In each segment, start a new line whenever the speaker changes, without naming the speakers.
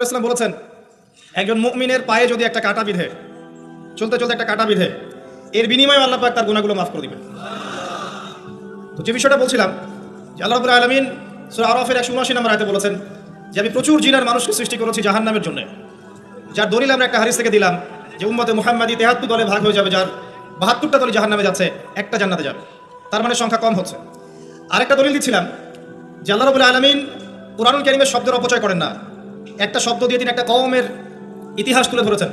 ইসলাম বলেছেন একজন মুমিনের পায়ে যদি একটা কাঁটা বিধে, চলতে চলতে একটা কাঁটা বিধে, এর বিনিময়ে আল্লাহ পাক তার গুনাহগুলো মাফ করে দিবেন। তো যে বিষয়টা বলছিলাম যে আল্লাহ রাব্বুল আলামিন সূরা আরাফের 179 নম্বর আয়াতে বলেছেন যে আমি প্রচুর জিনার মানুষকে সৃষ্টি করেছি জাহান্নামের জন্য, যার দলিল আমরা একটা হাদিস থেকে দিলাম যে উম্মতে মুহাম্মাদি 73 দলে ভাগ হয়ে যাবে, যার 72টা দল জাহান্নামে যাচ্ছে, একটা জান্নাতে যাবে, তার মানে সংখ্যা কম হচ্ছে। আরেকটা দলিল দিচ্ছিলাম যে আল্লাহ রাব্বুল আলামিন কুরআনুল কারীমের শব্দের অপচয় করেন না। একটা শব্দ দিয়ে তিনি একটা কওমের ইতিহাস তুলে ধরেছেন।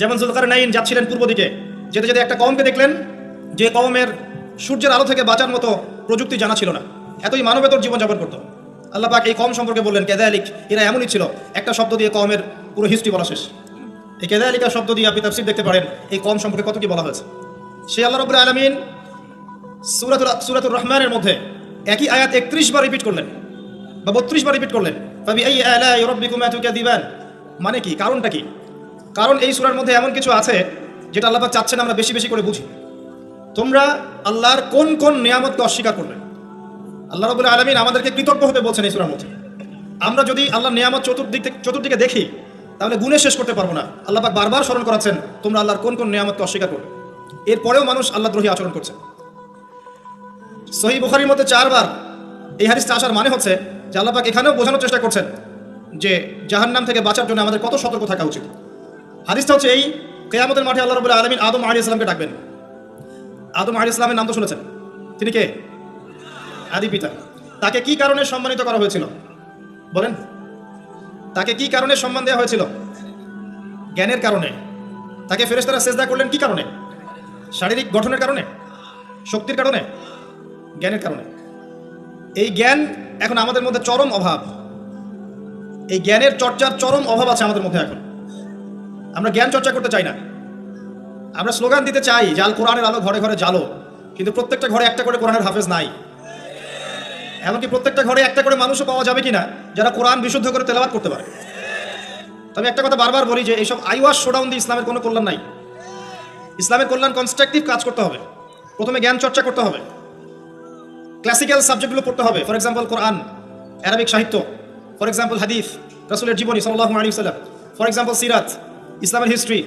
যেমন যুলকারনাইন যাচ্ছিলেন পূর্ব দিকে, যেতে যেতে একটা কওমকে দেখলেন যে কওমের সূর্যের আলো থেকে বাঁচার মতো প্রযুক্তি জানা ছিল না, এতই মানবেতর জীবনযাপন করতো। আল্লাহ পাক এই কওম সম্পর্কে বললেন কাযালিক, এরা এমনই ছিল। একটা শব্দ দিয়ে কওমের পুরো হিস্ট্রি বলা শেষ। এই কাযালিকা শব্দ দিয়ে আপনি তাফসীর দেখতে পারেন এই কওম সম্পর্কে কত কি বলা হয়েছে। সেই আল্লাহ রাব্বুল আলামিন সূরাতুর রহমানের মধ্যে একই আয়াত 31 বার রিপিট করলেন বা 32 বার রিপিট করলেন। ফাবিআইয়ি আলাই রাব্বিকুমা তুকাযিবান, মানে কি, কারণটা কি? কারণ এই সূরার মধ্যে এমন কিছু আছে যেটা আল্লাহ পাক চাচ্ছেন আমরা বেশি বেশি করে বুঝি। তোমরা আল্লাহর কোন কোন নিয়ামতকে অস্বীকার করবে? আল্লাহ রাব্বুল আলামিন আমাদেরকে কৃতজ্ঞ হতে বলছেন এই সূরার মধ্যে। আমরা যদি আল্লাহর নিয়ামত চতুর্দিকে দেখি তাহলে গুণে শেষ করতে পারবো না। আল্লাহ পাক বারবার স্মরণ করাচ্ছেন তোমরা আল্লাহর কোন কোন নিয়ামতকে অস্বীকার করবে। এরপরেও মানুষ আল্লাহদ্রোহী আচরণ করছে। সহিহ বুখারীর মধ্যে 4 বার এই হাদিসটা আসার মানে হচ্ছে যে আল্লাহ পাক এখানেও বোঝানোর চেষ্টা করছেন যে জাহান্নাম থেকে বাঁচার জন্য আমাদের কত সতর্ক থাকা উচিত। হাদিসটা হচ্ছে এই, কিয়ামতের মাঠে আল্লাহ রাব্বুল আলামিন আদম আলাইহিস সালামকে ডাকবেন। আদম আলাইহিস সালামের নাম তো শুনেছেন, তিনি কে? আদি পিতা। তাকে কি কারণে সম্মানিত করা হয়েছিল বলেন? তাকে কি কারণে সম্মান দেওয়া হয়েছিল? জ্ঞানের কারণে। তাকে ফেরেশতারা সিজদা করলেন কি কারণে? শারীরিক গঠনের কারণে, শক্তির কারণে, জ্ঞানের কারণে। এই জ্ঞান এখন আমাদের মধ্যে চরম অভাব। এই জ্ঞানের চর্চার চরম অভাব আছে আমাদের মধ্যে এখন। আমরা জ্ঞান চর্চা করতে চাই না। আমরা স্লোগান দিতে চাই যে আল কোরআনের আলো ঘরে ঘরে জ্বালো, কিন্তু প্রত্যেকটা ঘরে একটা করে কোরআনের হাফেজ নাই। এমনকি প্রত্যেকটা ঘরে একটা করে মানুষও পাওয়া যাবে কিনা যারা কোরআন বিশুদ্ধ করে তেলাওয়াত করতে পারে। তবে একটা কথা বারবার বলি যে এইসব আইওয়াশ শোডাউন দিয়ে ইসলামের কোনো কল্যাণ নাই। ইসলামের কল্যাণ কনস্ট্রাকটিভ কাজ করতে হবে। প্রথমে জ্ঞান চর্চা করতে হবে, ক্লাসিক্যাল সাবজেক্টগুলো পড়তে হবে। ফর এক্সাম্পল কোরআন, অ্যারাবিক সাহিত্য, ফর এক্সাম্পল হাদিস, রাসূলের জীবনী সাল্লাল্লাহু আলাইহি ওয়াসাল্লাম, ফর এক্সাম্পল সিরাত, ইসলামের হিস্ট্রি,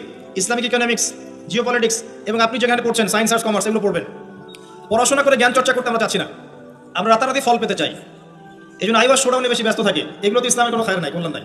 ইসলামিক ইকোনমিক্স, জিওপলিটিক্স, এবং আপনি যেখানে পড়ছেন সায়েন্স আর্টস কমার্স, এগুলো পড়বেন। পড়াশোনা করে জ্ঞান চর্চা করতে আমরা চাচ্ছি না, আমরা রাতারাতি ফল পেতে চাই। এই জন্য আইওয়াশ শোডাউনে বেশি ব্যস্ত থাকি। এগুলোতে ইসলামের কোনো খায়ের নাই, কল্যাণ নাই।